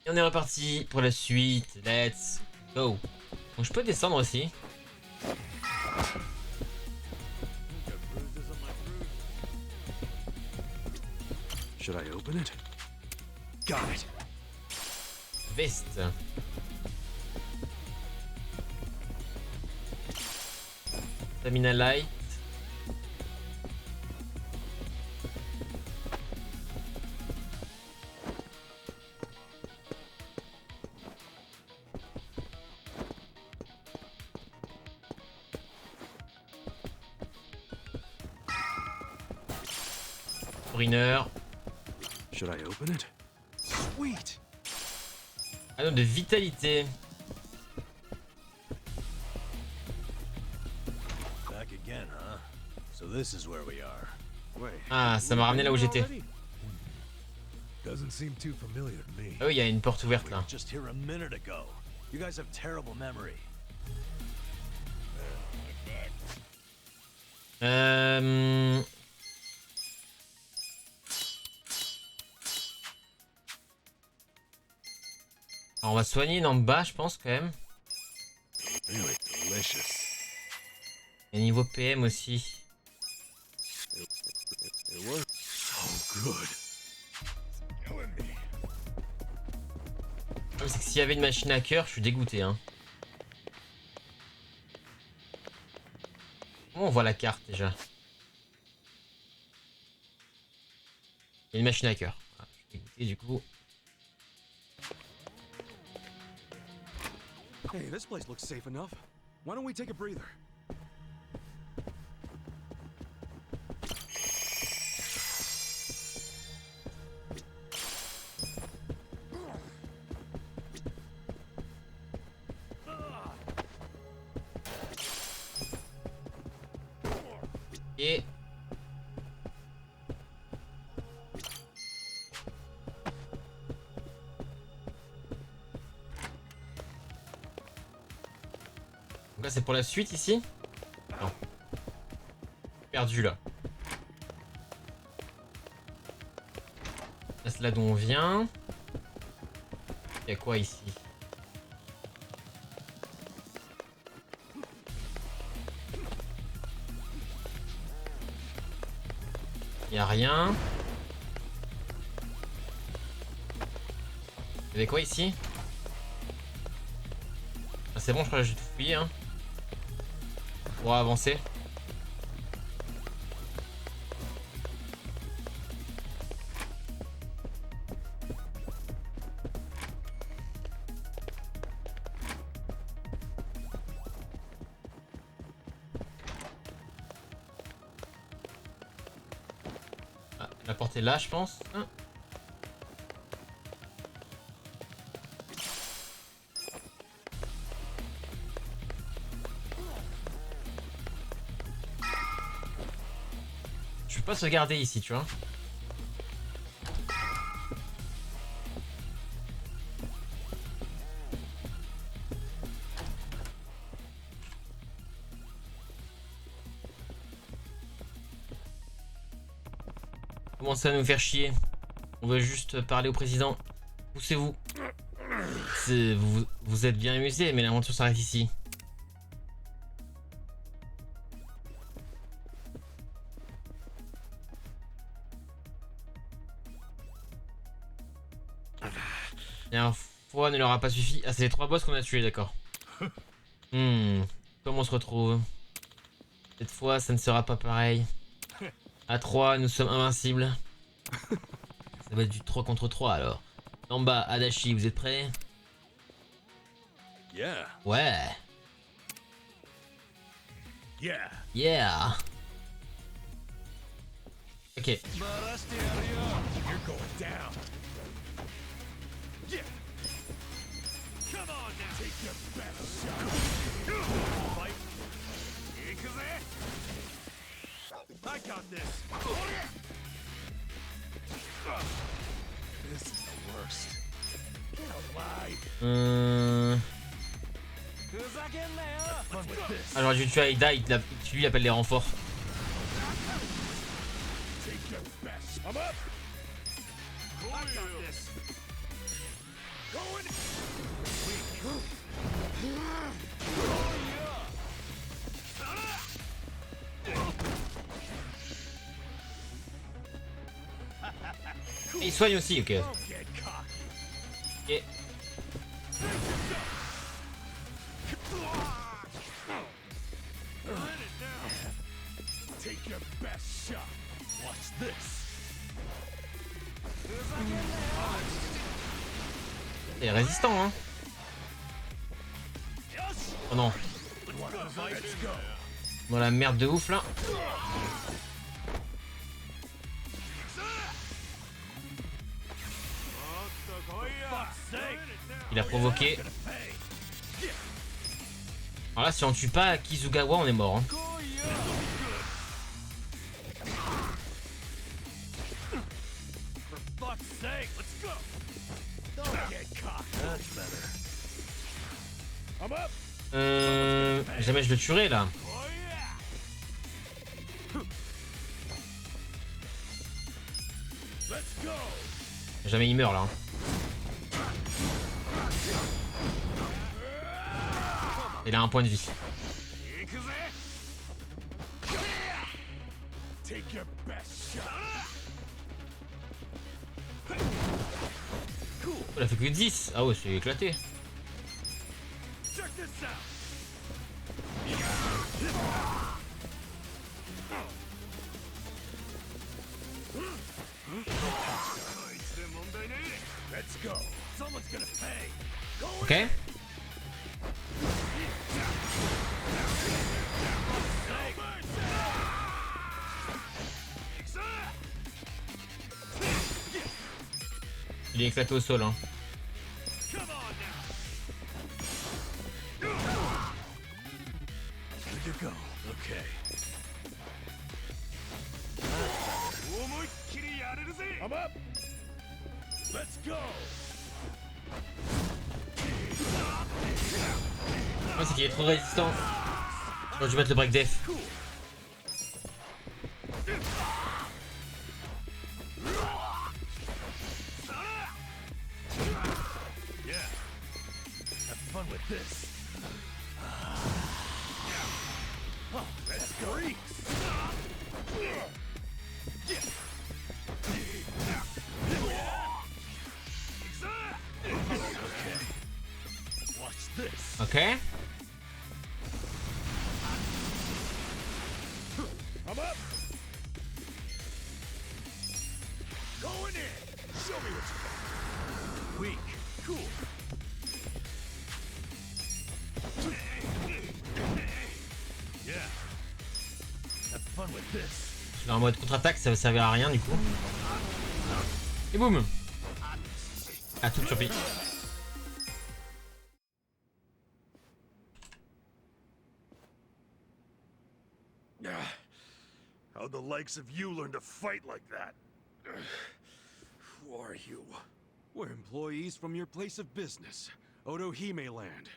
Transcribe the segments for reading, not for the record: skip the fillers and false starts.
Et on est reparti pour la suite. Let's go. Donc je peux descendre aussi. Should I open it? Got it. Veste. Stamina light. Briner. Should I open it? Sweet. Anneau de vitalité. Back again, huh? So this is where we are. Wait. Ah, ça m'a ramené là où j'étais. Doesn't seem too familiar to me. Oh, il y a une porte ouverte là. Just here a minute ago. You guys have terrible memory. Alors, on va soigner une en bas, je pense quand même. Really delicious. Et niveau PM aussi. It was so good. Killing me. Le problème, c'est que s'il y avait une machine à cœur, je suis dégoûté. Hein. Comment on voit la carte déjà? Il y a une machine à cœur. Ah, je suis dégoûté du coup. Hey, this place looks safe enough. Why don't we take a breather? Et... Donc là c'est pour la suite ici? Non. Perdu là. Là c'est là d'où on vient. Il y a quoi ici? Il y a rien. Il y avait quoi ici? Ah, c'est bon, je crois que j'ai tout fouillé. Hein. On pourra avancer. Ah, la porte est là, je pense. Hein. Je peux pas sauvegarder ici, tu vois. Commencez à nous faire chier. On veut juste parler au président. Poussez-vous. Vous êtes bien amusés, mais l'aventure s'arrête ici. La dernière fois ne leur a pas suffi. Ah, c'est les 3 boss qu'on a tués, d'accord. Comment on se retrouve? Cette fois, ça ne sera pas pareil. À 3, nous sommes invincibles. Ça va être du 3 contre 3 alors. En bas, Adachi, vous êtes prêts? Yeah. Ouais. Yeah. Yeah. Ok. You're going down. Yeah. Come on now. Take your best shot. Fight. Yakuza. I got this. This is the worst. Get alive. Ah, j'aurais dû tuer Aida, lui il appelle les renforts. Take your best. I'm up. I got this. Il soigne aussi, ok. Ok. Il est résistant, hein. Oh non. Dans la merde de ouf là. Il a provoqué. Alors là, si on tue pas Kizugawa, on est mort. Hein. Jamais je le tuerai là. Jamais il meurt là. Hein. Il a un point de vie. Oh, il a fait que 10. Ah ouais, c'est éclaté. Ok. Il est éclaté au sol. Hein. Ouais, c'est qu'il est trop résistant. J'aurais dû mettre le break def. Ok. Je suis en mode contre-attaque, ça ne servait à rien du coup. Et boum. Ah, tout surpris. How'd the likes of you learn to fight like that? Who are you? We're employees from your place of business, Otohime Land.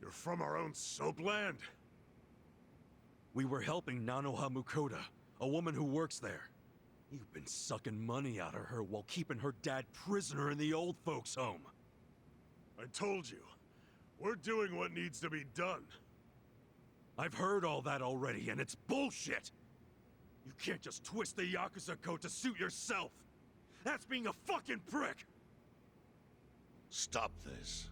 You're from our own soap land? We were helping Nanoha Mukoda, a woman who works there. You've been sucking money out of her while keeping her dad prisoner in the old folks' home. I told you, we're doing what needs to be done. I've heard all that already, and it's bullshit! You can't just twist the Yakuza code to suit yourself! That's being a fucking prick! Stop this.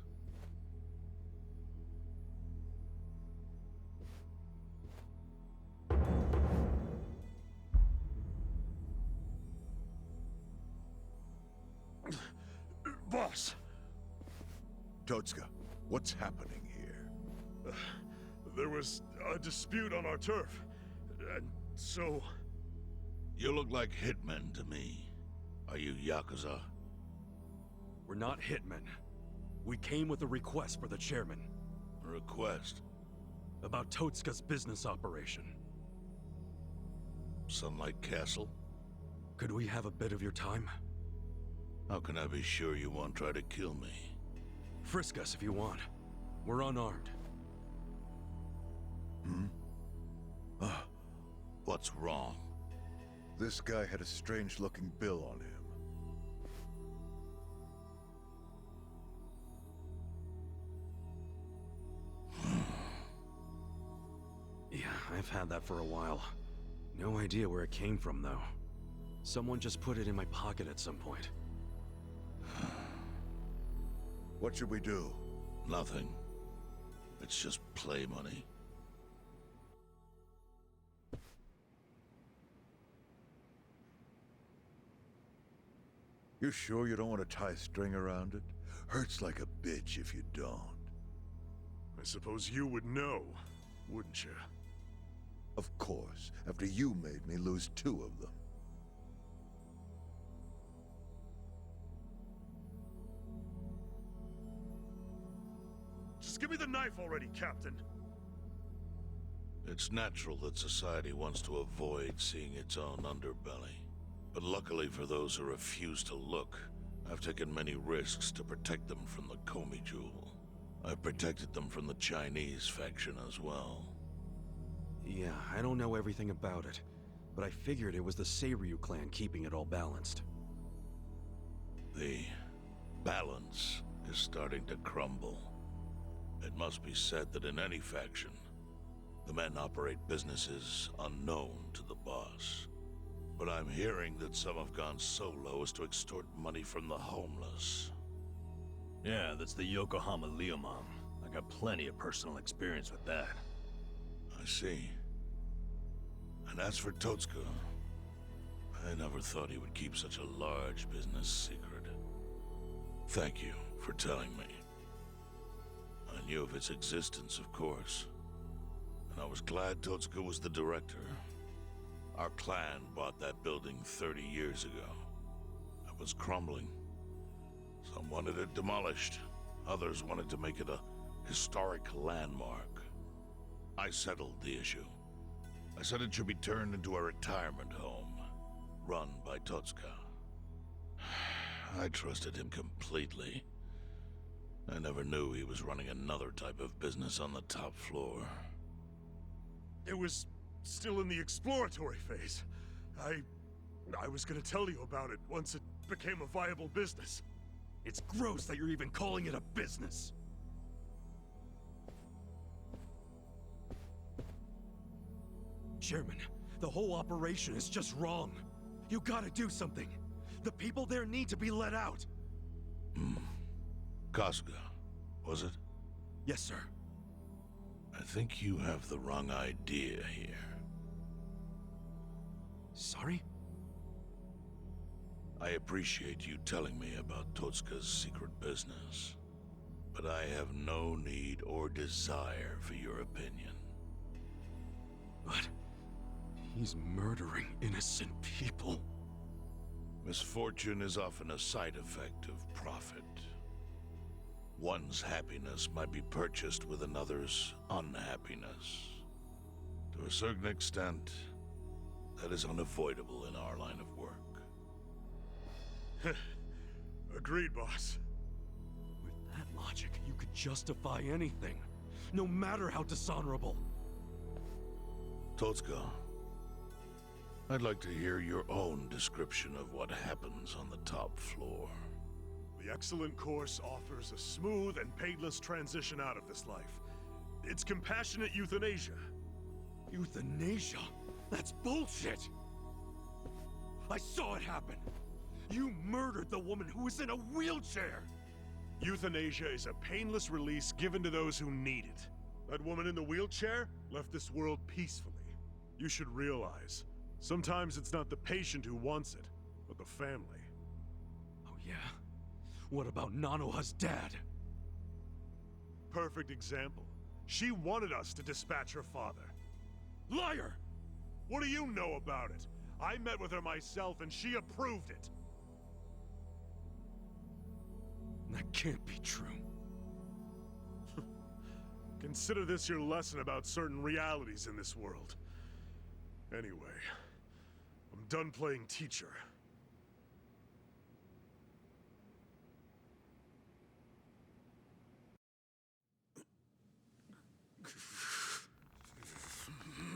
Boss! Totsuka, what's happening here? There was a dispute on our turf, and so... You look like hitmen to me. Are you Yakuza? We're not hitmen. We came with a request for the chairman. A request? About Totsuka's business operation. Sunlight Castle? Could we have a bit of your time? How can I be sure you won't try to kill me? Frisk us if you want. We're unarmed. What's wrong? This guy had a strange-looking bill on him. Yeah, I've had that for a while. No idea where it came from, though. Someone just put it in my pocket at some point. What should we do? Nothing. It's just play money. You sure you don't want to tie a string around it? Hurts like a bitch if you don't. I suppose you would know, wouldn't you? Of course, after you made me lose 2 of them. Just give me the knife already, Captain. It's natural that society wants to avoid seeing its own underbelly. But luckily for those who refuse to look, I've taken many risks to protect them from the Komi Jewel. I've protected them from the Chinese faction as well. Yeah, I don't know everything about it, but I figured it was the Seiryu clan keeping it all balanced. The balance is starting to crumble. It must be said that in any faction, the men operate businesses unknown to the boss. But I'm hearing that some have gone so low as to extort money from the homeless. Yeah, that's the Yokohama Leomom. I got plenty of personal experience with that. I see. And as for Totsuka, I never thought he would keep such a large business secret. Thank you for telling me. I knew of its existence, of course. And I was glad Totsuka was the director. Our clan bought that building 30 years ago. It was crumbling. Some wanted it demolished. Others wanted to make it a historic landmark. I settled the issue. I said it should be turned into a retirement home, run by Totsuka. I trusted him completely. I never knew he was running another type of business on the top floor. It was still in the exploratory phase. I was gonna tell you about it once it became a viable business. It's gross that you're even calling it a business. Chairman, the whole operation is just wrong. You gotta do something. The people there need to be let out. Kasuga, was it? Yes, sir. I think you have the wrong idea here. Sorry? I appreciate you telling me about Totsuka's secret business, but I have no need or desire for your opinion. But he's murdering innocent people. Misfortune is often a side effect of profit. One's happiness might be purchased with another's unhappiness. To a certain extent, that is unavoidable in our line of work. Agreed, boss. With that logic, you could justify anything, no matter how dishonorable. Totsuka, I'd like to hear your own description of what happens on the top floor. The excellent course offers a smooth and painless transition out of this life. It's compassionate euthanasia. Euthanasia? That's bullshit! I saw it happen! You murdered the woman who was in a wheelchair! Euthanasia is a painless release given to those who need it. That woman in the wheelchair left this world peacefully. You should realize, sometimes it's not the patient who wants it, but the family. Oh yeah? What about Nanoha's dad? Perfect example. She wanted us to dispatch her father. Liar! What do you know about it? I met with her myself and she approved it. That can't be true. Consider this your lesson about certain realities in this world. Anyway, I'm done playing teacher.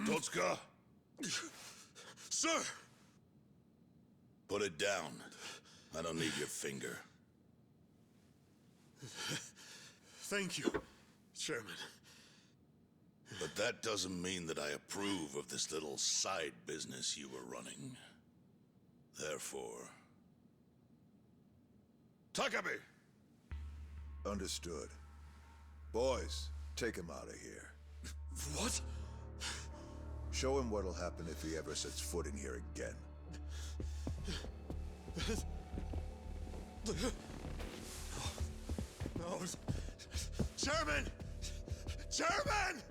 Totsuka, Sir! put it down. I don't need your finger. Thank you, Chairman. But that doesn't mean that I approve of this little side business you were running. Therefore... Takebe! Understood. Boys, take him out of here. What? Show him what'll happen if he ever sets foot in here again. No. Chairman! Chairman!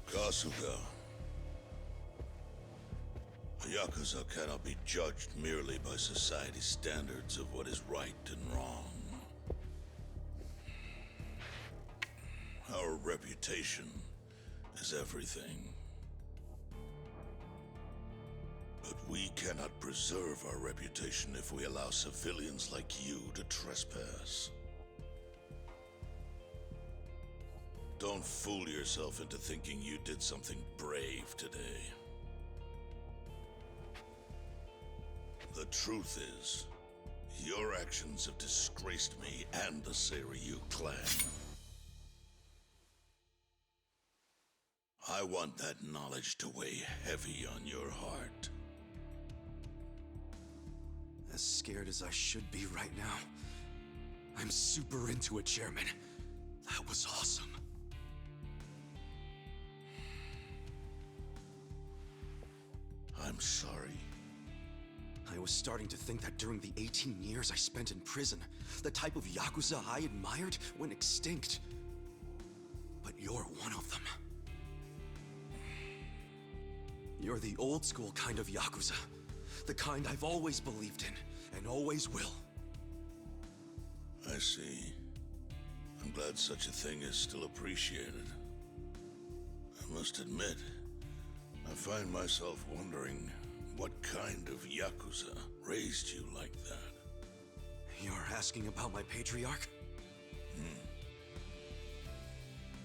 Kasuga. A Yakuza cannot be judged merely by society's standards of what is right and wrong. Our reputation is everything. But we cannot preserve our reputation if we allow civilians like you to trespass. Don't fool yourself into thinking you did something brave today. The truth is, your actions have disgraced me and the Seiryu clan. I want that knowledge to weigh heavy on your heart. As scared as I should be right now, I'm super into it, Chairman. That was awesome. I'm sorry. I was starting to think that during the 18 years I spent in prison, the type of Yakuza I admired went extinct. But you're one of them. You're the old school kind of Yakuza. The kind I've always believed in, and always will. I see. I'm glad such a thing is still appreciated. I must admit, I find myself wondering what kind of Yakuza raised you like that. You're asking about my patriarch?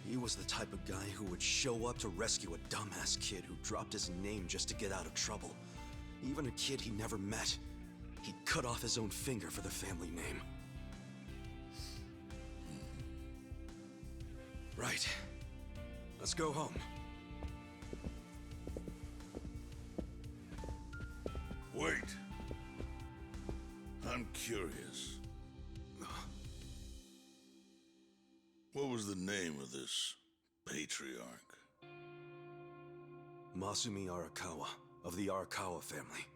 He was the type of guy who would show up to rescue a dumbass kid who dropped his name just to get out of trouble. Even a kid he never met. He'd cut off his own finger for the family name. Right. Let's go home. Wait. I'm curious. What was the name of this patriarch? Masumi Arakawa, of the Arakawa family.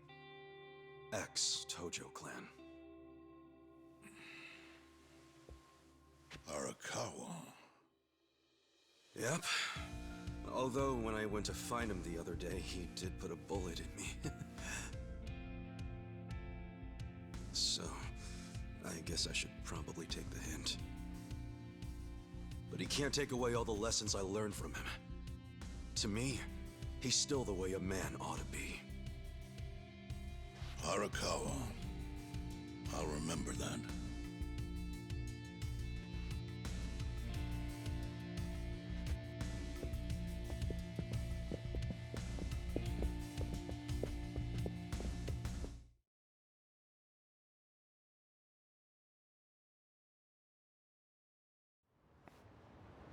Ex-Tojo clan. Arakawa. Yep. Although when I went to find him the other day, he did put a bullet in me. So, I guess I should probably take the hint. But he can't take away all the lessons I learned from him. To me, he's still the way a man ought to be. Arakawa. I'll remember that.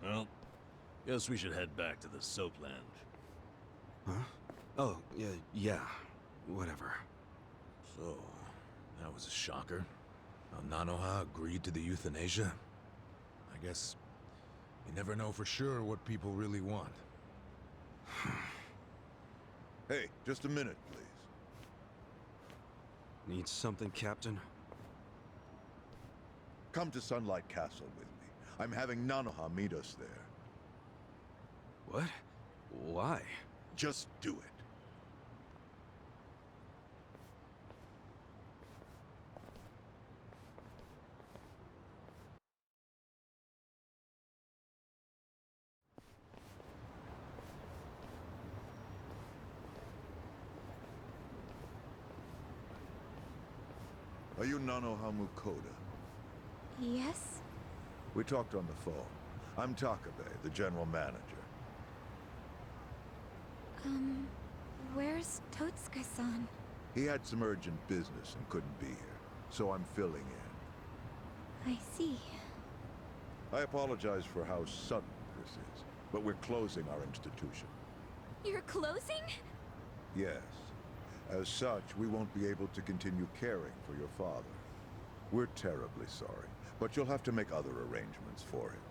Well, guess we should head back to the soapland. Huh? Oh, yeah, whatever. So, that was a shocker. How Nanoha agreed to the euthanasia? I guess you never know for sure what people really want. Hey, just a minute, please. Need something, Captain? Come to Sunlight Castle with me. I'm having Nanoha meet us there. What? Why? Just do it. Are you Nanoha Mukoda? Yes? We talked on the phone. I'm Takebe, the general manager. Where's Totsuka-san? He had some urgent business and couldn't be here, so I'm filling in. I see. I apologize for how sudden this is. but we're closing our institution. You're closing? Yes. As such, we won't be able to continue caring for your father. We're terribly sorry, but you'll have to make other arrangements for him.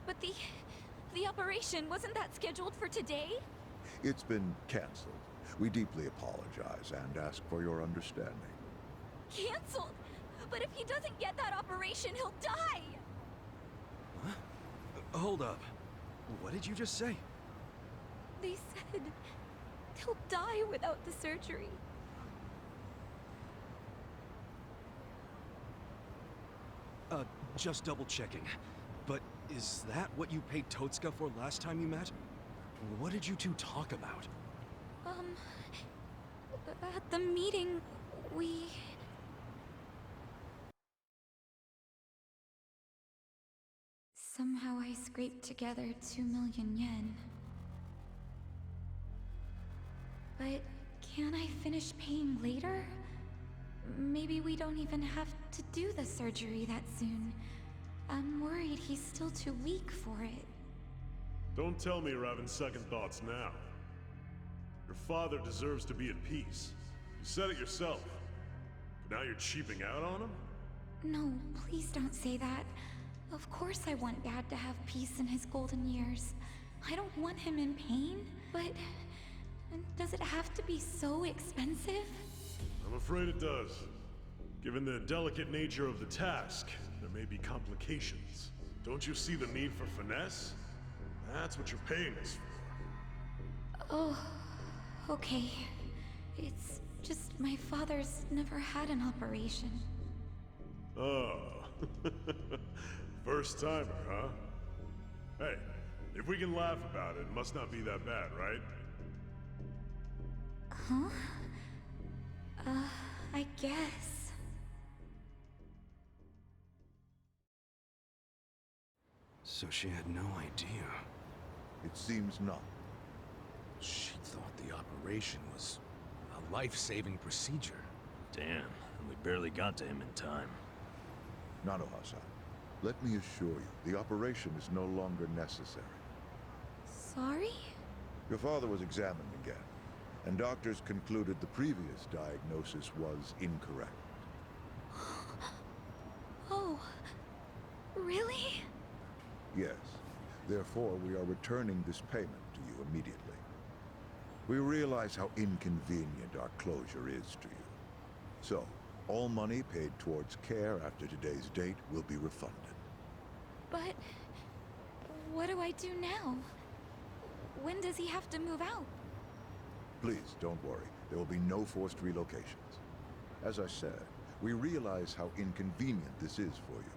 But the operation, wasn't that scheduled for today? It's been canceled. We deeply apologize and ask for your understanding. Canceled? But if he doesn't get that operation, he'll die! What? Hold up. What did you just say? They said he'll die without the surgery. Just double checking. But is that what you paid Totsuka for last time you met? What did you two talk about? At the meeting, we... Somehow I scraped together 2 million yen. But can't I finish paying later? Maybe we don't even have to do the surgery that soon. I'm worried he's still too weak for it. Don't tell me you're having second thoughts now. Your father deserves to be at peace. You said it yourself. But now you're cheaping out on him? No, please don't say that. Of course I want Dad to have peace in his golden years. I don't want him in pain, but... does it have to be so expensive? I'm afraid it does. Given the delicate nature of the task, there may be complications. Don't you see the need for finesse? That's what you're paying us for. Oh, okay. It's just my father's never had an operation. Oh. First timer, huh? Hey, if we can laugh about it, it must not be that bad, right? Huh? I guess. So she had no idea. It seems not. She thought the operation was a life-saving procedure. Damn, and we barely got to him in time. Nanoha-san, let me assure you, the operation is no longer necessary. Sorry? Your father was examined again, and doctors concluded the previous diagnosis was incorrect. Oh, really? Yes. Therefore, we are returning this payment to you immediately. We realize how inconvenient our closure is to you. So, all money paid towards care after today's date will be refunded. But... what do I do now? When does he have to move out? Please, don't worry. There will be no forced relocations. As I said, we realize how inconvenient this is for you.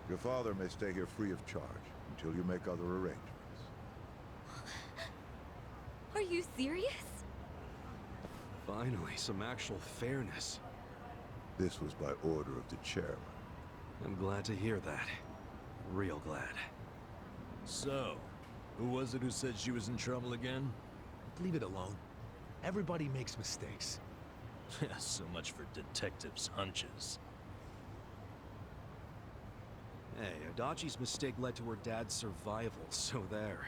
Your father may stay here free of charge until you make other arrangements. Are you serious? Finally, some actual fairness. This was by order of the chairman. I'm glad to hear that. Real glad. So, who was it who said she was in trouble again? Leave it alone. Everybody makes mistakes. So much for detectives' hunches. Hey, Adachi's mistake led to her dad's survival, so there.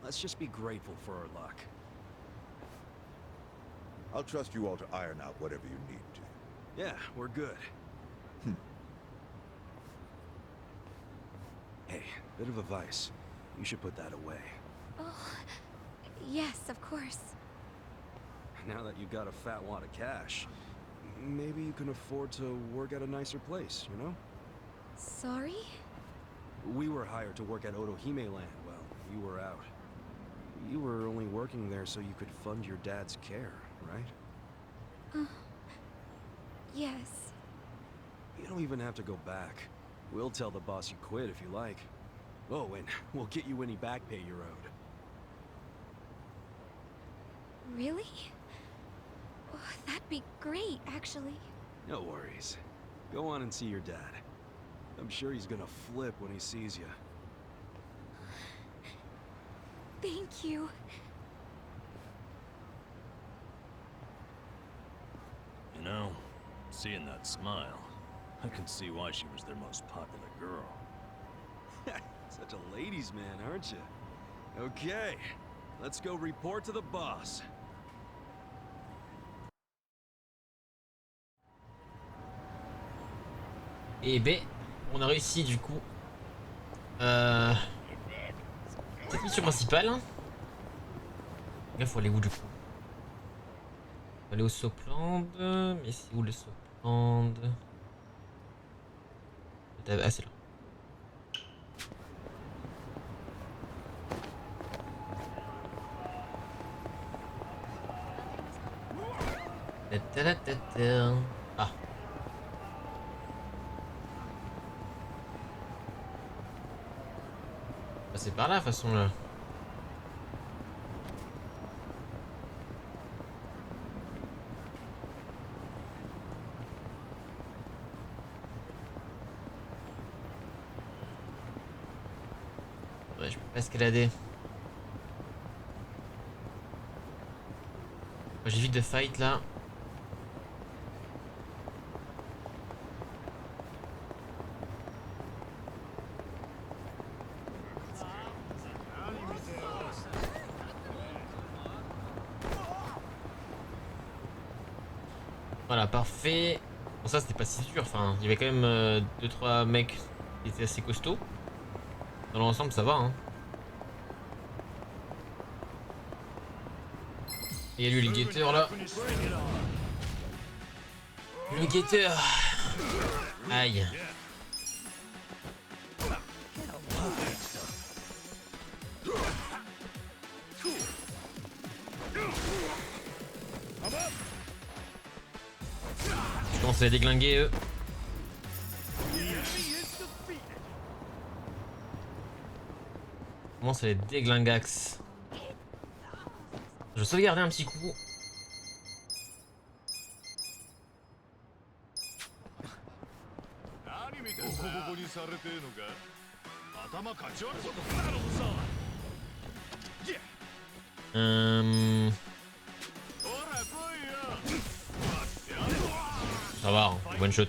Let's just be grateful for our luck. I'll trust you all to iron out whatever you need to. Yeah, we're good. Hey, bit of advice. You should put that away. Oh, yes, of course. Now that you got a fat wad of cash, maybe you can afford to work at a nicer place, you know? Sorry? We were hired to work at Otohime Land while you were out. You were only working there so you could fund your dad's care, right? Yes. You don't even have to go back. We'll tell the boss you quit if you like. Oh, and we'll get you any back pay you're owed. Really? Oh, that'd be great, actually. No worries. Go on and see your dad. I'm sure he's gonna flip when he sees you. Thank you. You know, seeing that smile, I can see why she was their most popular girl. Such a ladies' man, aren't you? Okay, let's go report to the boss. Et ben, on a réussi du coup. Cette mission principale. Là, faut aller où du coup? Faut aller au Sopland. Mais c'est où le Sopland? Ah, c'est là. Ah. Bah, c'est par là, de toute façon, là. Ouais, je peux pas escalader. J'ai vite de fight, là. Voilà, parfait. Bon, ça c'était pas si dur. Enfin, il y avait quand même 2-3 mecs qui étaient assez costauds. Dans l'ensemble, ça va. Hein. Et il y a lui, le guetteur là. Le guetteur. Aïe. Je commence à les déglinguer eux. Je commence à les déglingax. Je vais sauvegarder un petit coup. Ça va, hein, one shot.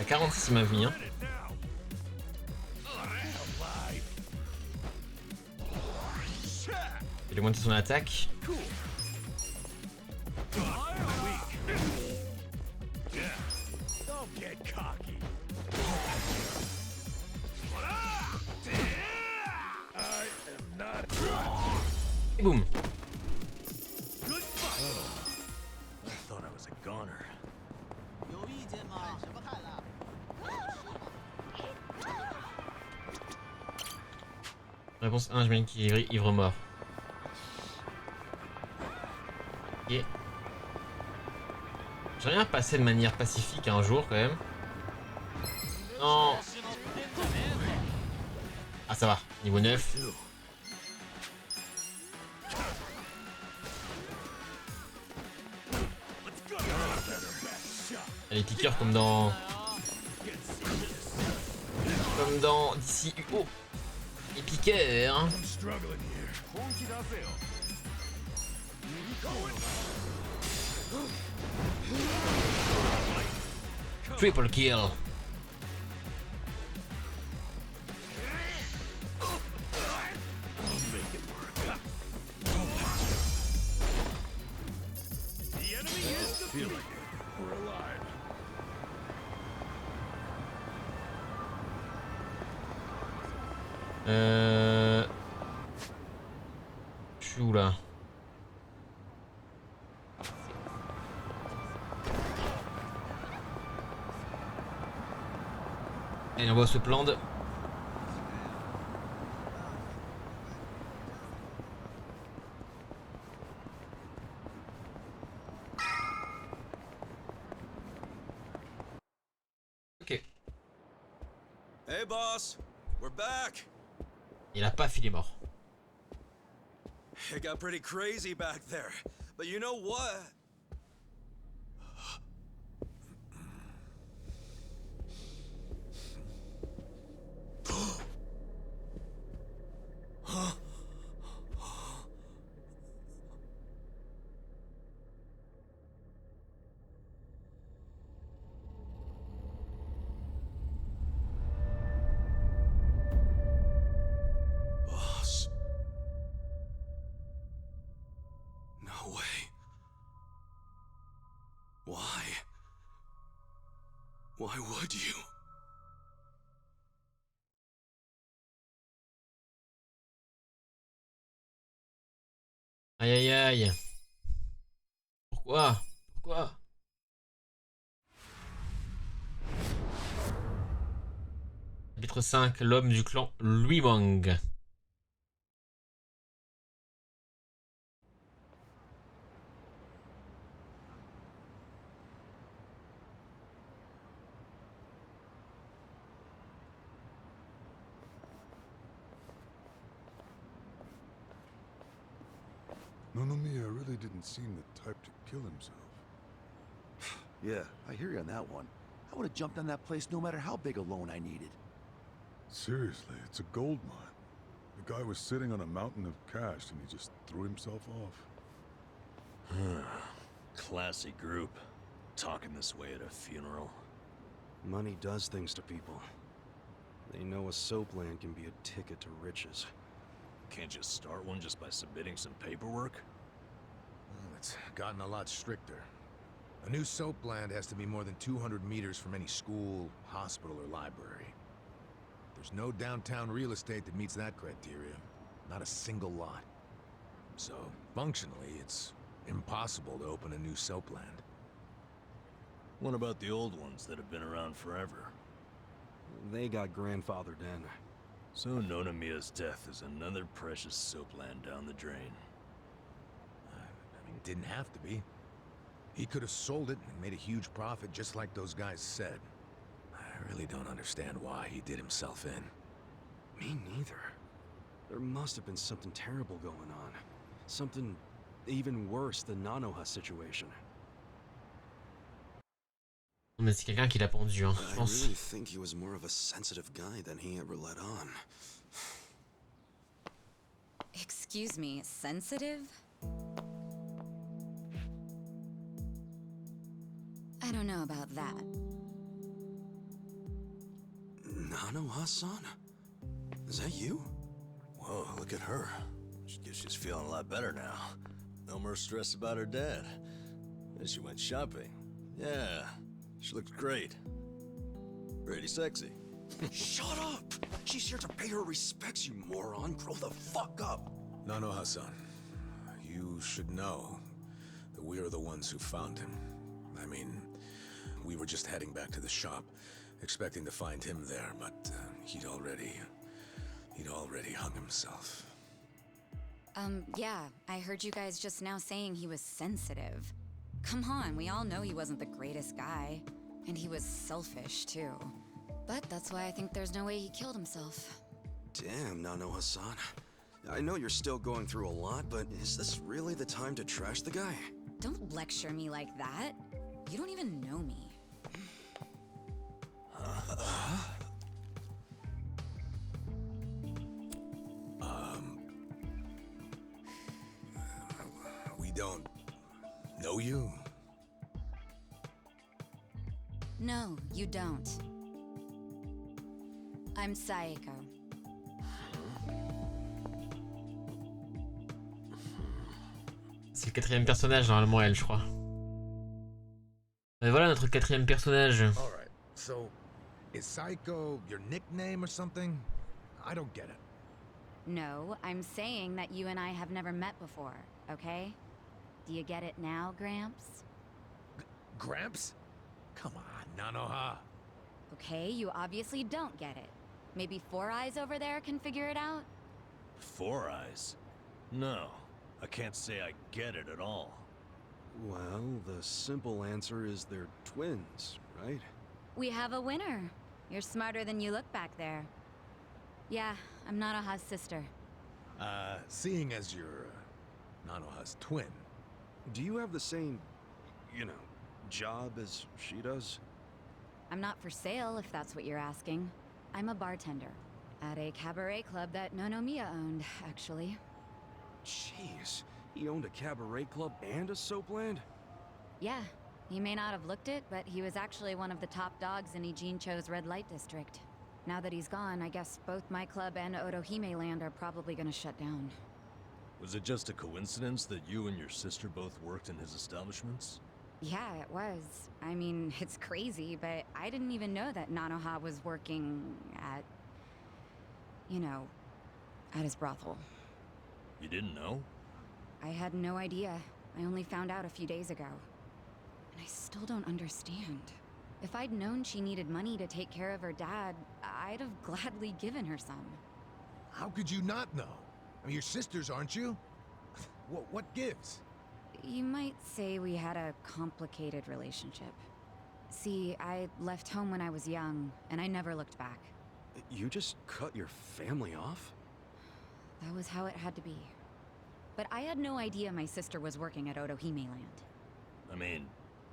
À 46 il m'a vu, hein. Il a monté son attaque. Et boum. Réponse 1, j'imagine qu'il est ivre mort. Ok. J'aimerais bien passer de manière pacifique un jour quand même. Non. Ah ça va, niveau 9. Les piqueurs comme dans... Comme dans d'ici UO. Les piqueurs. Hein. Triple kill. Je suis où là? Et on va se plaindre. Ok. Hey boss, we're back. Il a pas filé mort. It got pretty crazy back there. But you know what? Why would you? Aïe aïe aïe. Pourquoi? Pourquoi? Chapitre 5, l'homme du clan Louis Wang. Nonomiya really didn't seem the type to kill himself. Yeah, I hear you on that one. I would have jumped on that place no matter how big a loan I needed. Seriously, it's a gold mine. The guy was sitting on a mountain of cash and he just threw himself off. Classy group. Talking this way at a funeral. Money does things to people. They know a soap land can be a ticket to riches. Can't just start one just by submitting some paperwork? Well, it's gotten a lot stricter. A new soap land has to be more than 200 meters from any school, hospital, or library. There's no downtown real estate that meets that criteria. Not a single lot. So, functionally, it's impossible to open a new soap land. What about the old ones that have been around forever? They got grandfathered in. So Nonomiya's death is another precious soap land down the drain. I mean, it didn't have to be. He could have sold it and made a huge profit just like those guys said. I really don't understand why he did himself in. Me neither. There must have been something terrible going on. Something even worse than Nanoha's situation. Mais c'est quelqu'un qui l'a pendu, hein, je I pense. really think he was more of a sensitive guy than he ever let on. Excuse me, sensitive? I don't know about that. Nanoha-san? Is that you? Whoa, look at her. She guess she's feeling a lot better now. No more stress about her dad. And she went shopping. Yeah, she looks great. Pretty sexy. Shut up! She's here to pay her respects, you moron. Grow the fuck up. Nanoha-san, you should know that we are the ones who found him. I mean, we were just heading back to the shop, expecting to find him there, but he'd already hung himself. Yeah, I heard you guys just now saying he was sensitive. Come on, we all know he wasn't the greatest guy. And he was selfish, too. But that's why I think there's no way he killed himself. Damn, Nanoha-san. I know you're still going through a lot, but is this really the time to trash the guy? Don't lecture me like that. You don't even know me. We don't know you? No, you don't. I'm Saeko. C'est le quatrième personnage normalement, elle, je crois. Et voilà notre quatrième personnage. Alright, so is Saeko your nickname or something? I don't get it. No, I'm saying that you and I have never met before, okay? Do you get it now, Gramps? Gramps? Come on, Nanoha. Okay, you obviously don't get it. Maybe Four Eyes over there can figure it out? Four Eyes? No, I can't say I get it at all. Well, the simple answer is they're twins, right? We have a winner. You're smarter than you look back there. Yeah, I'm Nanoha's sister. Seeing as you're Nanoha's twin, Do you have the same, job as she does? I'm not for sale, if that's what you're asking. I'm a bartender. At a cabaret club that Nonomiya owned, actually. Jeez, he owned a cabaret club and a soap land? Yeah, he may not have looked it, but he was actually one of the top dogs in Ijincho's red light district. Now that he's gone, I guess both my club and Otohime land are probably gonna shut down. Was it just a coincidence that you and your sister both worked in his establishments? Yeah, it was. I mean, it's crazy, but I didn't even know that Nanoha was working at, you know, at his brothel. You didn't know? I had no idea. I only found out a few days ago. And I still don't understand. If I'd known she needed money to take care of her dad, I'd have gladly given her some. How could you not know? I mean, you're sisters, aren't you? What gives? You might say we had a complicated relationship. See, I left home when I was young, and I never looked back. You just cut your family off? That was how it had to be. But I had no idea my sister was working at Otohime Land. I mean,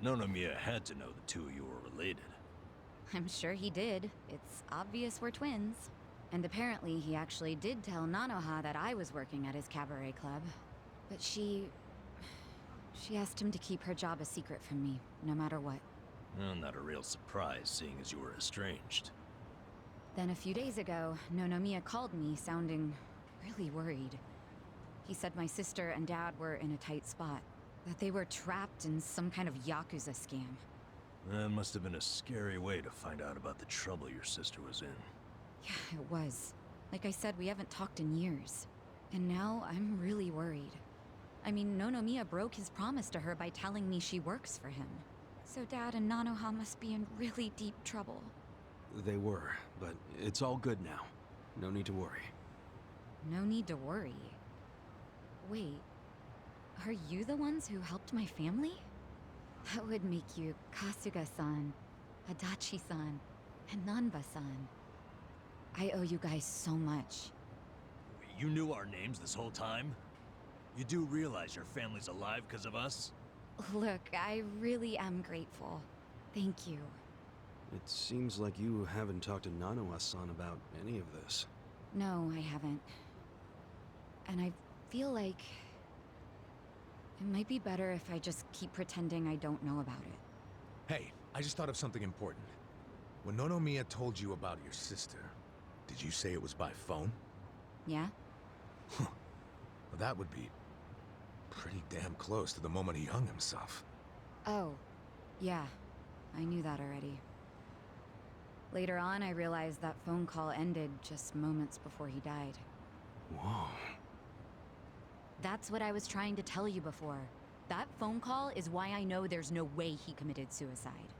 Nonomiya had to know the two of you were related. I'm sure he did. It's obvious we're twins. And apparently he actually did tell Nanoha that I was working at his cabaret club. But she asked him to keep her job a secret from me, no matter what. Well, not a real surprise, seeing as you were estranged. Then a few days ago, Nonomiya called me, sounding really worried. He said my sister and dad were in a tight spot, that they were trapped in some kind of Yakuza scam. That must have been a scary way to find out about the trouble your sister was in. Yeah, it was. Like I said, we haven't talked in years. And now I'm really worried. I mean, Nonomiya broke his promise to her by telling me she works for him. So Dad and Nanoha must be in really deep trouble. They were, but it's all good now. No need to worry. No need to worry. Wait, are you the ones who helped my family? That would make you Kasuga-san, Adachi-san, and Nanba-san. I owe you guys so much. You knew our names this whole time? You do realize your family's alive because of us? Look, I really am grateful. Thank you. It seems like you haven't talked to Nanoha-san about any of this. No, I haven't. And I feel like it might be better if I just keep pretending I don't know about it. Hey, I just thought of something important. When Nonomiya told you about your sister, did you say it was by phone? Yeah? Huh. Well, that would be pretty damn close to the moment he hung himself. Oh, yeah. I knew that already. Later on, I realized that phone call ended just moments before he died. Whoa. That's what I was trying to tell you before. That phone call is why I know there's no way he committed suicide.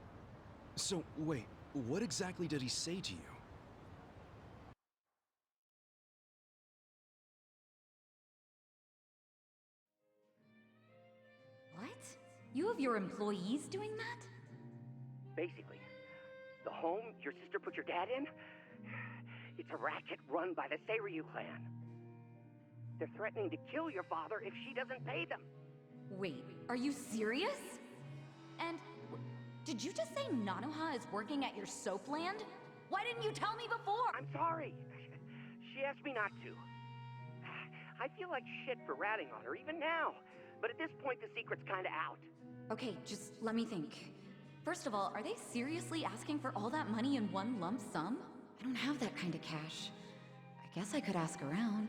So, wait, what exactly did he say to you? What? You have your employees doing that? Basically, the home your sister put your dad in, it's a racket run by the Seiryu clan. They're threatening to kill your father if she doesn't pay them. Wait, are you serious? And did you just say Nanoha is working at your soap land? Why didn't you tell me before? I'm sorry. She asked me not to. I feel like shit for ratting on her even now. But at this point, the secret's kinda out. Okay, just let me think. First of all, are they seriously asking for all that money in one lump sum? I don't have that kind of cash. I guess I could ask around.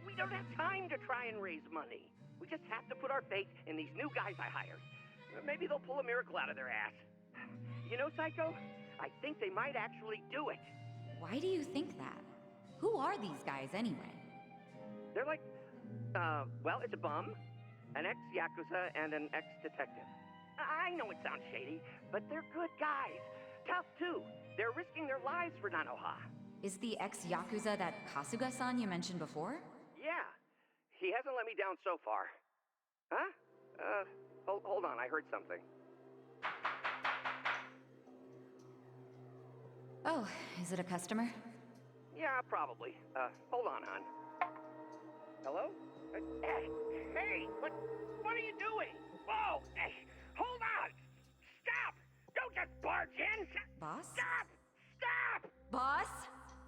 We don't have time to try and raise money. We just have to put our faith in these new guys I hired. Maybe they'll pull a miracle out of their ass. You know, Psycho? I think they might actually do it. Why do you think that? Who are these guys anyway? They're like, well, it's a bum, an ex-Yakuza, and an ex-detective. I know it sounds shady, but they're good guys. Tough, too. They're risking their lives for Nanoha. Is the ex-Yakuza that Kasuga-san you mentioned before? Yeah. He hasn't let me down so far. Huh? Hold on, I heard something. Oh, is it a customer? Yeah, probably. Hold on, hon. Hello? Hey, what are you doing? Whoa! Hey, hold on! Stop! Don't just barge in! Boss? Stop! Stop! Boss?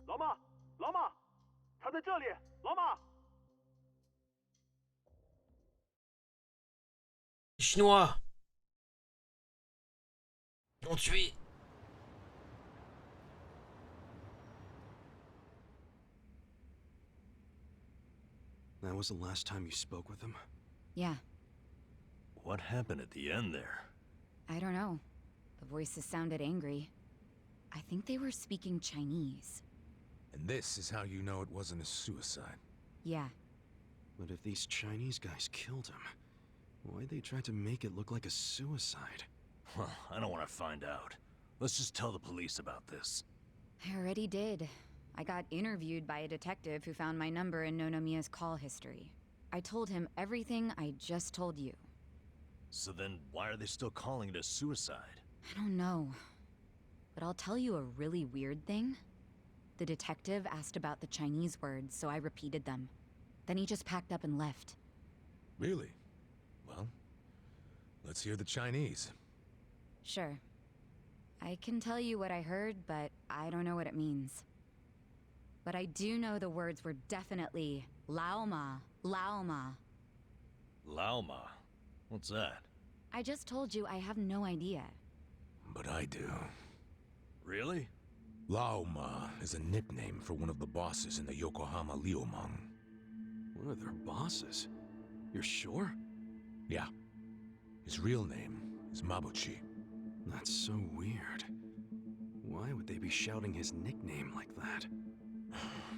老妈，老妈，他在这里，老妈。Chinois! Ils l'ont tué! That was the last time you spoke with him? Yeah. What happened at the end there? I don't know. The voices sounded angry. I think they were speaking Chinese. And this is how you know it wasn't a suicide. Yeah. But if these Chinese guys killed him, why'd they try to make it look like a suicide? Well, I don't want to find out. Let's just tell the police about this. I already did. I got interviewed by a detective who found my number in Nonomiya's call history. I told him everything I just told you. So then, why are they still calling it a suicide? I don't know. But I'll tell you a really weird thing. The detective asked about the Chinese words, so I repeated them. Then he just packed up and left. Really? Well, let's hear the Chinese. Sure. I can tell you what I heard, but I don't know what it means. But I do know the words were definitely Laoma, Laoma. Laoma? What's that? I just told you I have no idea. But I do. Really? Laoma is a nickname for one of the bosses in the Yokohama Liumang. One of their bosses? You're sure? Yeah. His real name is Mabuchi. That's so weird. Why would they be shouting his nickname like that?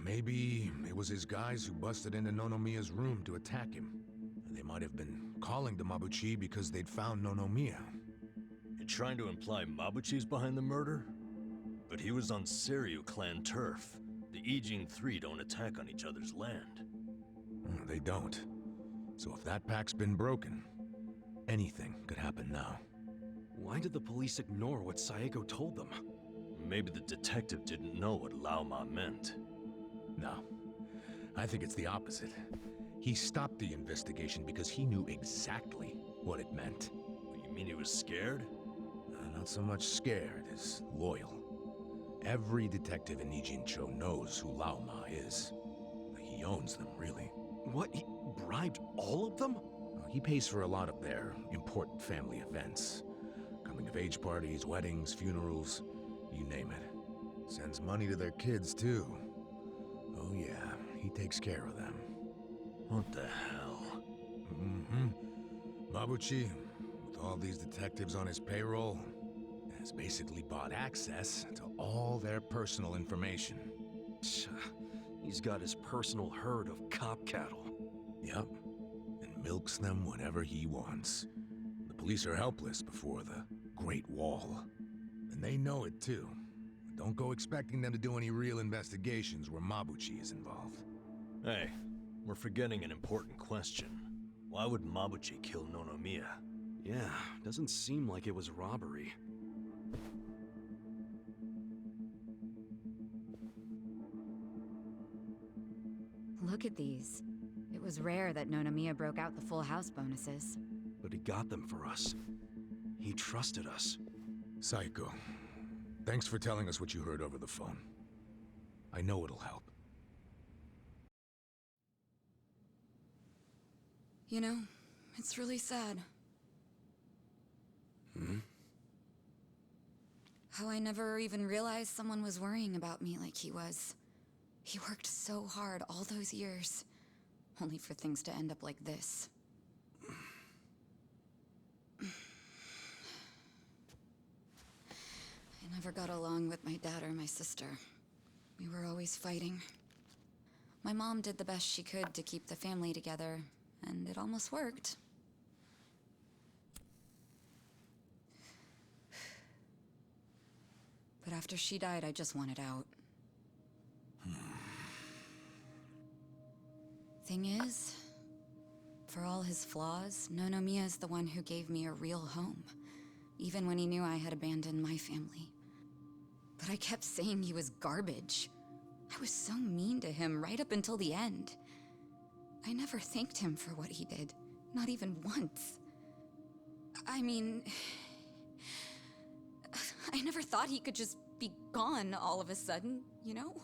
Maybe it was his guys who busted into Nonomiya's room to attack him. And they might have been calling to Mabuchi because they'd found Nonomiya. You're trying to imply Mabuchi's behind the murder? But he was on Seiryu clan turf. The Ijing Three don't attack on each other's land. They don't. So if that pack's been broken, anything could happen now. Why did the police ignore what Saeko told them? Maybe the detective didn't know what Laoma meant. No. I think it's the opposite. He stopped the investigation because he knew exactly what it meant. You mean he was scared? Not so much scared as loyal. Every detective in Nijincho knows who Laoma is. He owns them, really. What? He bribed all of them? He pays for a lot of their important family events. Coming-of-age parties, weddings, funerals, you name it. Sends money to their kids, too. Oh yeah, he takes care of them. What the hell? Mabuchi, with all these detectives on his payroll, has basically bought access to all their personal information. He's got his personal herd of cop cattle. Yep, and milks them whenever he wants. The police are helpless before the Great Wall. And they know it too. But don't go expecting them to do any real investigations where Mabuchi is involved. Hey, we're forgetting an important question. Why would Mabuchi kill Nonomiya? Yeah, doesn't seem like it was robbery. Look at these. It was rare that Nonomiya broke out the full house bonuses. But he got them for us. He trusted us. Saeko, thanks for telling us what you heard over the phone. I know it'll help. You know, it's really sad. How I never even realized someone was worrying about me like he was. He worked so hard all those years, only for things to end up like this. I never got along with my dad or my sister. We were always fighting. My mom did the best she could to keep the family together, and it almost worked. But after she died, I just wanted out. Thing is, for all his flaws, Nonomiya is the one who gave me a real home, even when he knew I had abandoned my family. But I kept saying he was garbage. I was so mean to him right up until the end. I never thanked him for what he did, not even once. I mean, I never thought he could just be gone all of a sudden, you know?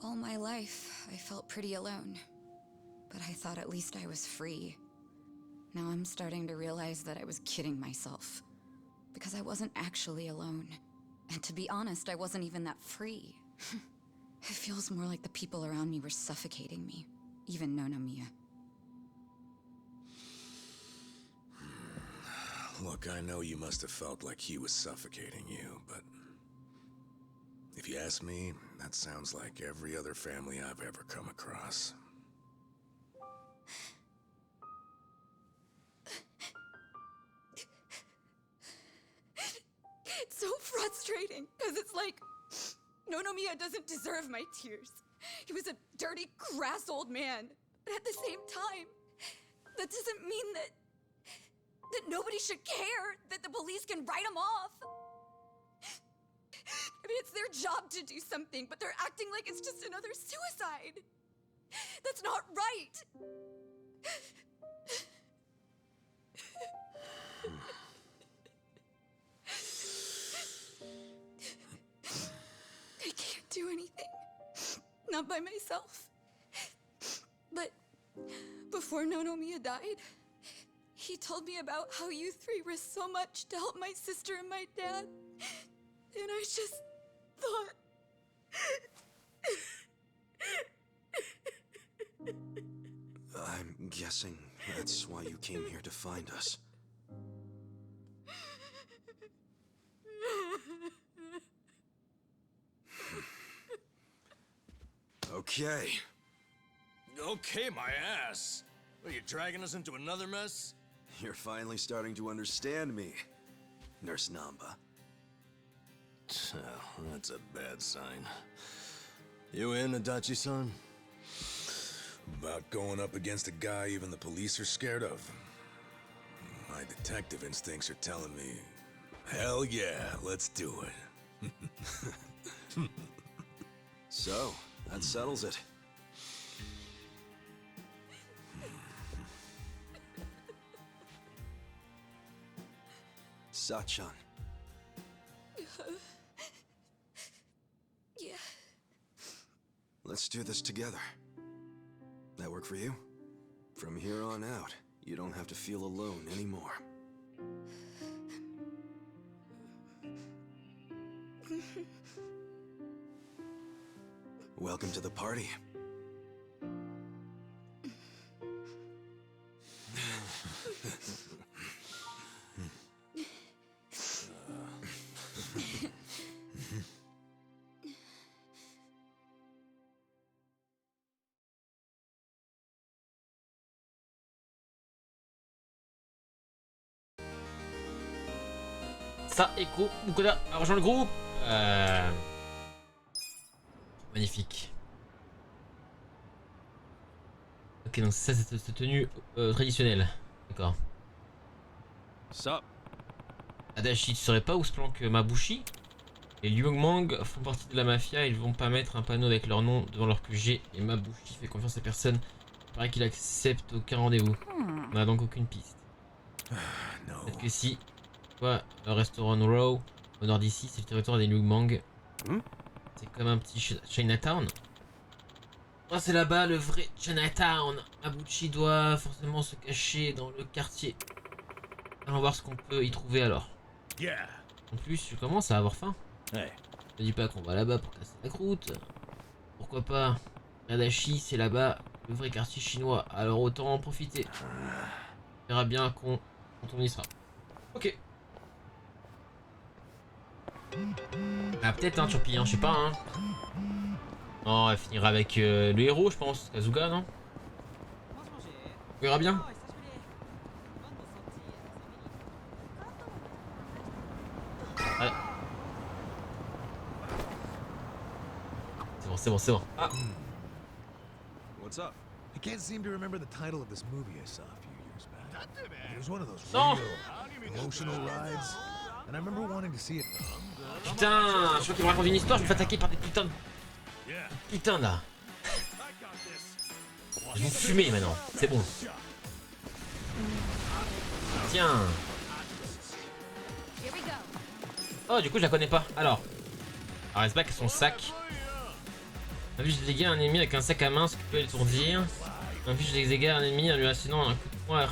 All my life, I felt pretty alone. But I thought at least I was free. Now I'm starting to realize that I was kidding myself. Because I wasn't actually alone. And to be honest, I wasn't even that free. It feels more like the people around me were suffocating me. even Nonomiya. Look, I know you must have felt like he was suffocating you, but if you ask me, that sounds like every other family I've ever come across. It's so frustrating, because it's like, Nonomiya doesn't deserve my tears. He was a dirty, crass old man. But at the same time, that doesn't mean that nobody should care, that the police can write him off. I mean, it's their job to do something, but they're acting like it's just another suicide. That's not right. I can't do anything. Not by myself. But before Nonomiya died, he told me about how you three risked so much to help my sister and my dad. And I just thought... I'm guessing that's why you came here to find us. Okay. Okay, my ass. Are you dragging us into another mess? You're finally starting to understand me, Nurse Namba. Oh, that's a bad sign. You in, Adachi-san? About going up against a guy even the police are scared of. My detective instincts are telling me, hell yeah, let's do it. So, that settles it. Sachan. Yeah. Let's do this together. That work for you? From here on out, you don't have to feel alone anymore. Welcome to the party. Ça, Echo, Mukoda a rejoint le groupe. Magnifique. Ok, donc ça, c'est cette tenue traditionnelle. D'accord. Ça. Adachi, tu saurais pas où se planque Mabushi? Les Liumang font partie de la mafia, ils vont pas mettre un panneau avec leur nom devant leur QG et Mabushi fait confiance à personne. Il paraît qu'il accepte aucun rendez-vous. On a donc aucune piste. Peut-être que si. Quoi, le restaurant Row au nord d'ici, c'est le territoire des Liumang. C'est comme un petit Chinatown. Oh, c'est là-bas le vrai Chinatown. Mabuchi doit forcément se cacher dans le quartier. Allons voir ce qu'on peut y trouver alors. En plus, je commence à avoir faim. Ne dis pas qu'on va là-bas pour casser la croûte. Pourquoi pas? Adachi, c'est là-bas le vrai quartier chinois. Alors autant en profiter. On verra bien quand on y sera. Ok. Ah, peut-être un Turpi, hein, je sais pas. Hein. Non, elle finira avec le héros, je pense. Kazuga, non? On verra bien. Allez. C'est bon, c'est bon. Ah. What's up? I can't seem to remember the title of this movie I saw a few years back. It was one of those Non. real emotional rides, and I remember wanting to see it. Putain, je crois qu'il me raconte une histoire, je me fais attaquer par des putains de... Putain là. Je vais vous fumer maintenant, c'est bon. Tiens. Oh, du coup je la connais pas. Alors elle se bat avec son sac. Inflige des dégâts à un ennemi avec un sac à main, ce qui peut l'étourdir. Inflige des dégâts à un ennemi en lui assénant un coup de poing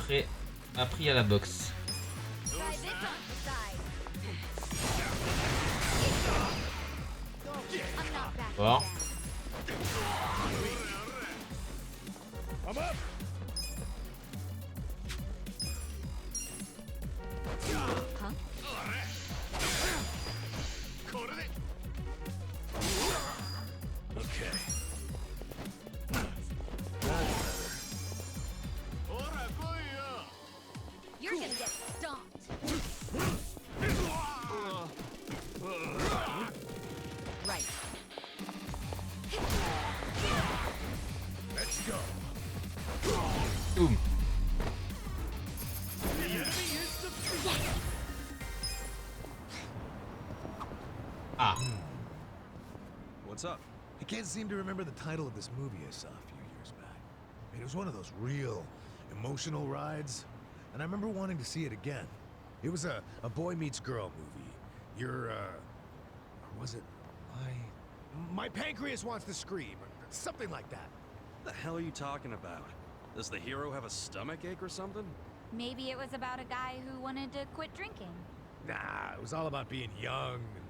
appris à la boxe. Fort. You're gonna get stomped. Right. Let's go. Boum. Ah. What's up? I can't seem to remember the title of this movie I saw a few years back. I mean, it was one of those real emotional rides, and I remember wanting to see it again. It was a boy meets girl movie. Or was it my pancreas wants to scream, or something like that. What the hell are you talking about? Does the hero have a stomach ache or something? Maybe it was about a guy who wanted to quit drinking. Nah, it was all about being young, and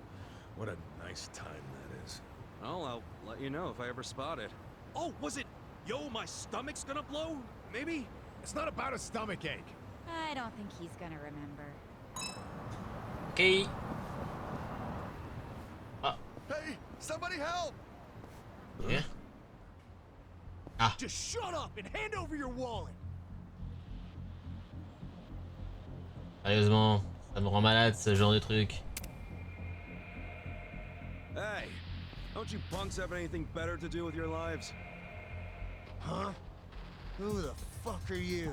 what a nice time that is. Well, I'll let you know if I ever spot it. Oh, was it, yo, my stomach's gonna blow? Maybe? It's not about a stomach ache. I don't think he's gonna remember. Okay. Hey, somebody help! Yeah. Ah. Just shut up and hand over your wallet. Sérieusement, ça me rend malade ce genre de truc. Hey, don't you punks have anything better to do with your lives? Huh? Who the fuck are you?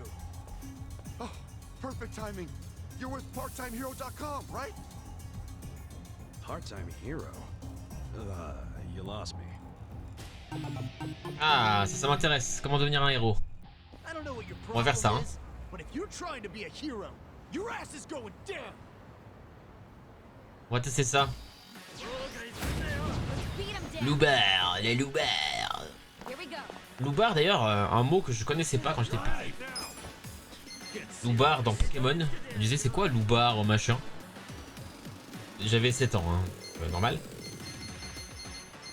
Oh, perfect timing. You're with parttimehero.com, right? Part-time hero? You lost me. Ah, ça m'intéresse. Comment devenir un héros? On va faire ça, hein. On va tester ça. Loupard, les loupards. Loupard d'ailleurs, un mot que je connaissais pas quand j'étais petit. Loupard dans Pokémon. Je disais c'est quoi loupard machin. J'avais 7 ans, hein. Normal.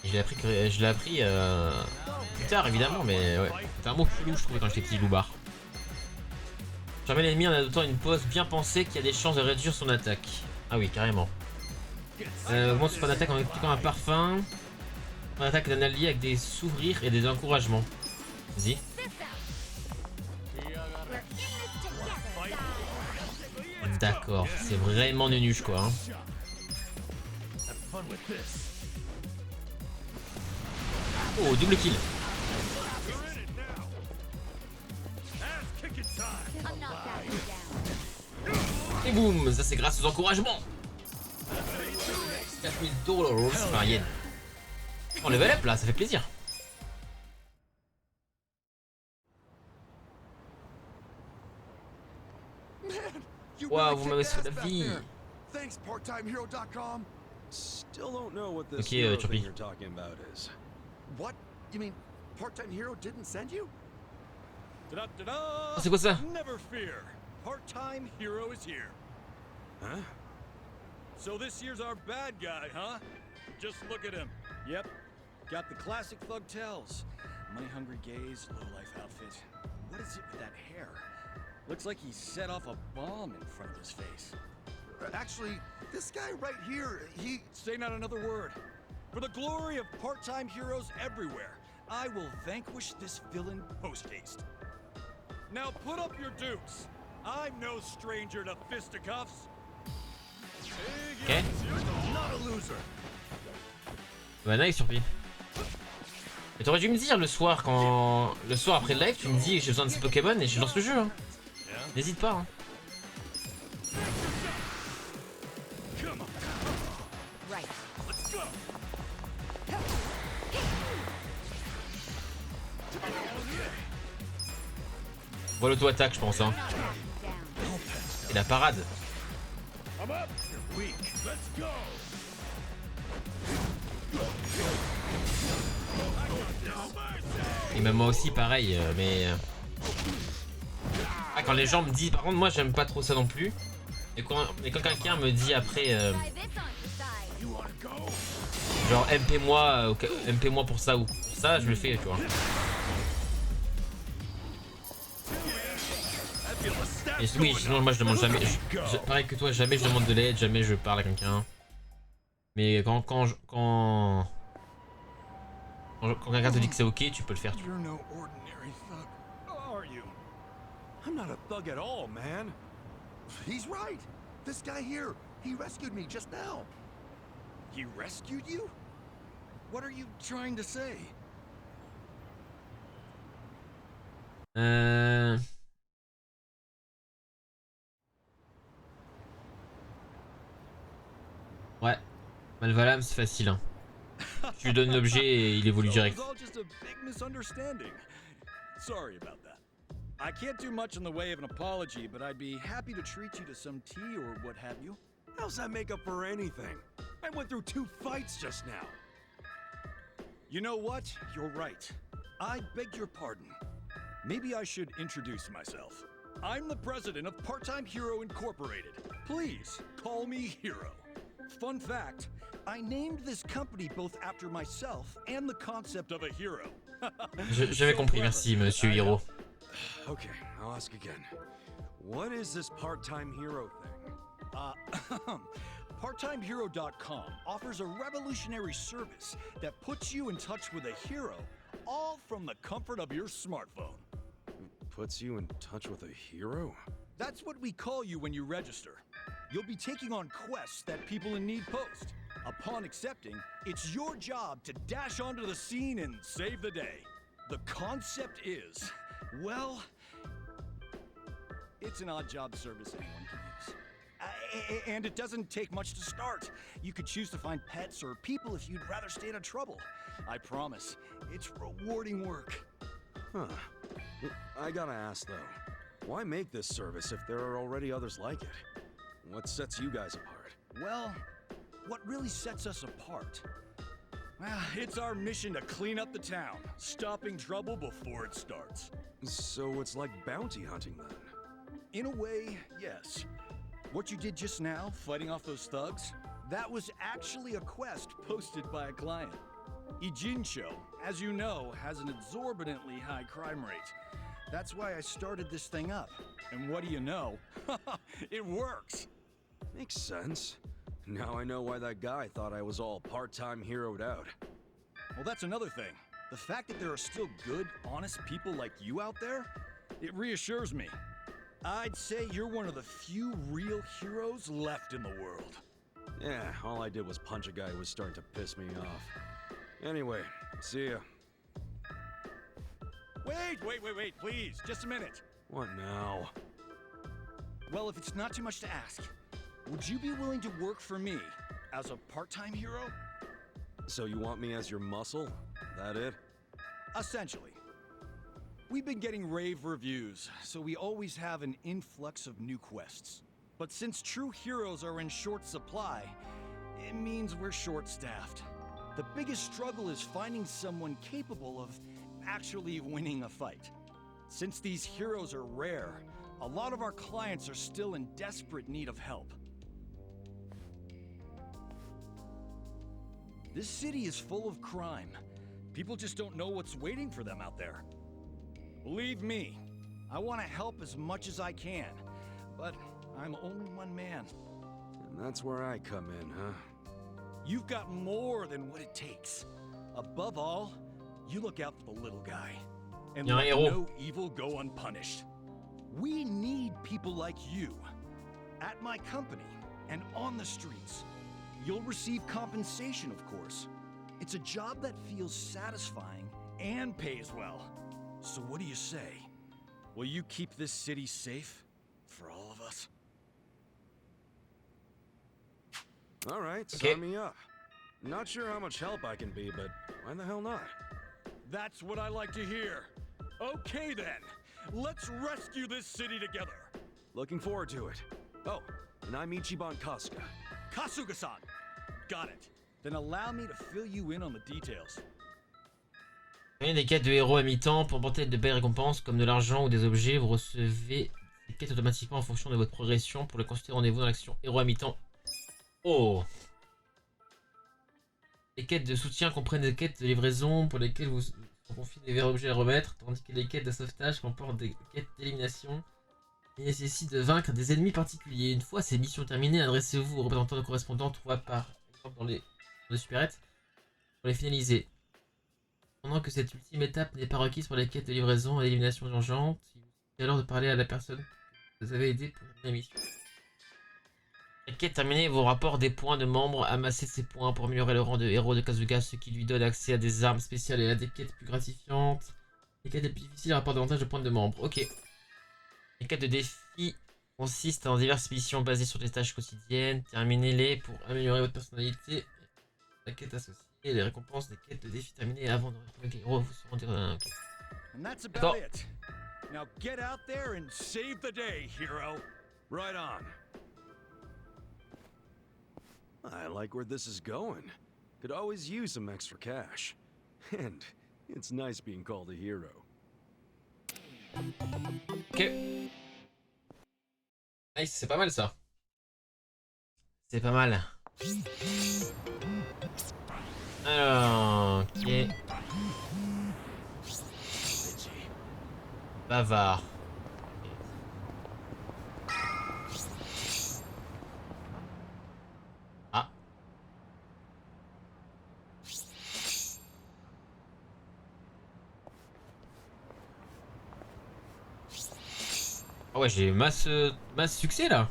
Et je l'ai appris plus tard évidemment, mais ouais. C'était un mot chelou je trouvais quand j'étais petit, loupard. Jamais l'ennemi en adoptant une pose bien pensée qui a des chances de réduire son attaque. Ah oui, carrément. Augmente son attaque en appliquant un parfum. On attaque d'un allié avec des sourires et des encouragements. Vas-y. D'accord, c'est vraiment nunuche quoi. Hein. Oh, double kill. Et boum, ça c'est grâce aux encouragements. 4000 $, enfin yen. On level up là, ça fait plaisir. Waouh, vous m'avez sauvé la vie. Thanks, parttimehero.com. Still don't know what this Ok, hero Turpi. thing you're talking about is. What? You mean Part-Time Hero didn't send you? Oh, c'est quoi ça? Never fear. Part-Time Hero is here. Huh? So this year's our bad guy, huh? Just look at him. Yep. Got the classic thug tells. Money-hungry gaze, low-life outfit. What is it with that hair? Looks like he set off a bomb in front of his face. Actually, this guy right here, he... Say not another word. For the glory of part-time heroes everywhere, I will vanquish this villain post-haste. Now put up your dukes. I'm no stranger to fisticuffs. Ok. Not a loser. Bah nice Turpi. Mais t'aurais dû me dire le soir quand... Le soir après le live, tu me dis que j'ai besoin de ces Pokémon et je lance le jeu. Hein. N'hésite pas. Hein. Bon, l'auto-attaque je pense. Hein. Et la parade. Et même moi aussi pareil, mais... Ah, quand les gens me disent... Par contre moi j'aime pas trop ça non plus. Et quand quelqu'un me dit après... Genre MP moi pour ça ou pour ça, je le fais tu vois. Et oui, sinon moi je demande jamais. Pareil que toi, jamais je demande de l'aide, jamais je parle à quelqu'un. Mais quand quelqu'un te dit que c'est ok, tu peux le faire. Tu vois. You're no ordinary thug, are you? I'm not a thug at all, man. He's right. This guy here, he rescued me just now. He rescued you? What are you trying to say? Ouais. Malvalam, c'est facile. Hein. Tu lui donnes l'objet et il évolue direct. Sorry about that. I can't do much in the way of an apology, but I'd be happy to treat you to some tea or what have you. How's that make up for anything? I went through 2 fights just now. You know what? You're right. I beg your pardon. Maybe I should introduce myself. I'm the president of Part-Time Hero Incorporated. Please, call me Hero. Fun fact, I named this company both after myself and the concept of a hero. J'avais compris, merci, monsieur Hiro. Okay, I'll ask again. What is this part-time hero thing? PartTimeHero.com offers a revolutionary service that puts you in touch with a hero, all from the comfort of your smartphone. Puts you in touch with a hero? That's what we call you when you register. You'll be taking on quests that people in need post. Upon accepting, it's your job to dash onto the scene and save the day. The concept is, well, it's an odd job service anyone can use. And it doesn't take much to start. You could choose to find pets or people if you'd rather stay out of trouble. I promise, it's rewarding work. Huh. I gotta ask though, why make this service if there are already others like it? What sets you guys apart? Well, what really sets us apart? Well, it's our mission to clean up the town, stopping trouble before it starts. So it's like bounty hunting then? In a way, yes. What you did just now, fighting off those thugs, that was actually a quest posted by a client. Ijincho, as you know, has an exorbitantly high crime rate. That's why I started this thing up. And what do you know? It works! Makes sense. Now I know why that guy thought I was all part-time heroed out. Well, that's another thing. The fact that there are still good, honest people like you out there, it reassures me. I'd say you're one of the few real heroes left in the world. Yeah, all I did was punch a guy who was starting to piss me off. Anyway, see ya. Wait, please, just a minute. What now? Well, if it's not too much to ask, would you be willing to work for me as a part-time hero? So you want me as your muscle? That it? Essentially. We've been getting rave reviews, so we always have an influx of new quests. But since true heroes are in short supply, it means we're short-staffed. The biggest struggle is finding someone capable of actually winning a fight. Since these heroes are rare, a lot of our clients are still in desperate need of help. This city is full of crime. People just don't know what's waiting for them out there. Believe me, I want to help as much as I can, but I'm only one man. And that's where I come in, huh? You've got more than what it takes. Above all, you look out for the little guy. And let no evil go unpunished. We need people like you. At my company and on the streets. You'll receive compensation, of course. It's a job that feels satisfying and pays well. So what do you say? Will you keep this city safe for all of us? All right, sign me up. Not sure how much help I can be, but why the hell not? That's what I like to hear. Okay then, let's rescue this city together. Looking forward to it. Oh, and I'm Ichiban Kasuga. Kasuga-san! Got it. Then allow me to fill you in on the details. Gagnez des quêtes de héros à mi-temps pour emporter de belles récompenses comme de l'argent ou des objets. Vous recevez des quêtes automatiquement en fonction de votre progression. Pour les consulter, rendez-vous dans l'action héros à mi-temps. Oh! Les quêtes de soutien comprennent des quêtes de livraison pour lesquelles vous confie des verres objets à remettre, tandis que les quêtes de sauvetage comportent des quêtes d'élimination Il nécessite de vaincre des ennemis particuliers. Une fois ces missions terminées, adressez-vous aux représentants de correspondants trouvés par exemple dans les supérettes pour les finaliser. Pendant que cette ultime étape n'est pas requise pour les quêtes de livraison et d'élimination urgente, il vous suffit alors de parler à la personne que vous avez aidé pour la mission. La quête terminée, vos rapports des points de membres, amassez ces points pour améliorer le rang de héros de Kazuga, ce qui lui donne accès à des armes spéciales et à des quêtes plus gratifiantes. Les quêtes les plus difficiles rapportent davantage de points de membres. Ok. Les quêtes de défi consistent en diverses missions basées sur des tâches quotidiennes. Terminez-les pour améliorer votre personnalité. La quête associée, les récompenses des quêtes de défi terminées avant de retrouver les héros vous seront dirigés. D'accord. Now get out there and save the day, hero. Right on. I like where this is going. Could always use some extra cash. And it's nice being called a hero. Ok. Nice, c'est pas mal ça. C'est pas mal. Alors, ok. Bavard. Ah. Ah ouais, j'ai masse succès là.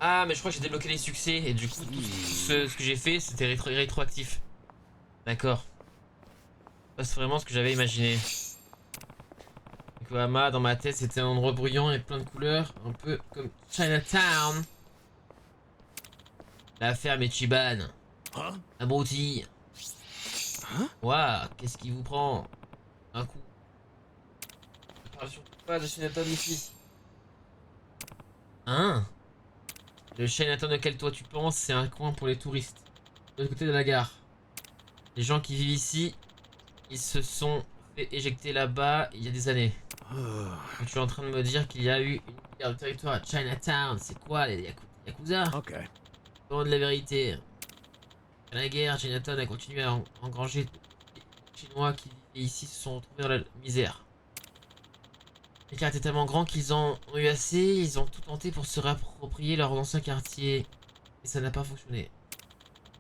Ah, mais je crois que j'ai débloqué les succès et du coup, tout ce que j'ai fait, c'était rétroactif. D'accord. C'est vraiment ce que j'avais imaginé. Yokohama, dans ma tête, c'était un endroit bruyant et plein de couleurs, un peu comme Chinatown. La ferme Ichiban. Abruti. Waouh, qu'est-ce qui vous prend? Un coup. Je parle surtout pas de Chinatown ici. Hein? Le Chinatown auquel toi tu penses, c'est un coin pour les touristes. De l'autre côté de la gare. Les gens qui vivent ici, ils se sont fait éjecter là-bas il y a des années. Donc, tu es en train de me dire qu'il y a eu une guerre de territoire à Chinatown. C'est quoi les Yakuza? Ok. Parlons de la vérité. À la guerre, Chinatown a continué à engranger. Les Chinois qui vivaient ici se sont retrouvés dans la misère. Les quartiers étaient tellement grands qu'ils en ont eu assez. Ils ont tout tenté pour se réapproprier leur ancien quartier. Et ça n'a pas fonctionné.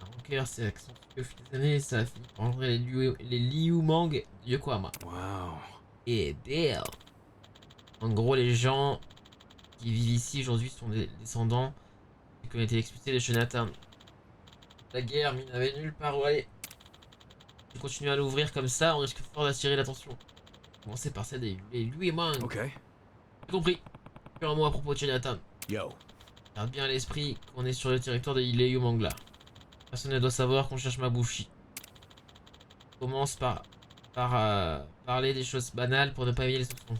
La rancœur s'est accentuée au fil des années et ça a fini par engendrer les Liu-mang de Yokohama. Wow. Et belle. En gros, les gens qui vivent ici aujourd'hui sont des descendants qui ont été expulsés de Chinatown. La guerre, mais il n'avait nulle part où aller. Si on continue à l'ouvrir comme ça, on risque fort d'attirer l'attention. Commencer par celle des Liu-mang. Ok. J'ai compris. Plus un mot à propos de Chinatown. Yo. Garde bien à l'esprit qu'on est sur le territoire des Liu-mang là. Personne ne doit savoir qu'on cherche Mabushi. Commence par parler des choses banales pour ne pas éveiller les soupçons.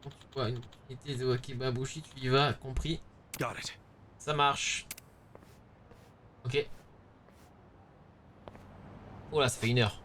Quand tu vois une opportunité d'évoquer Mabushi, tu y vas, compris? Got it. Ça marche. Ok. Oh là, ça fait 1 heure.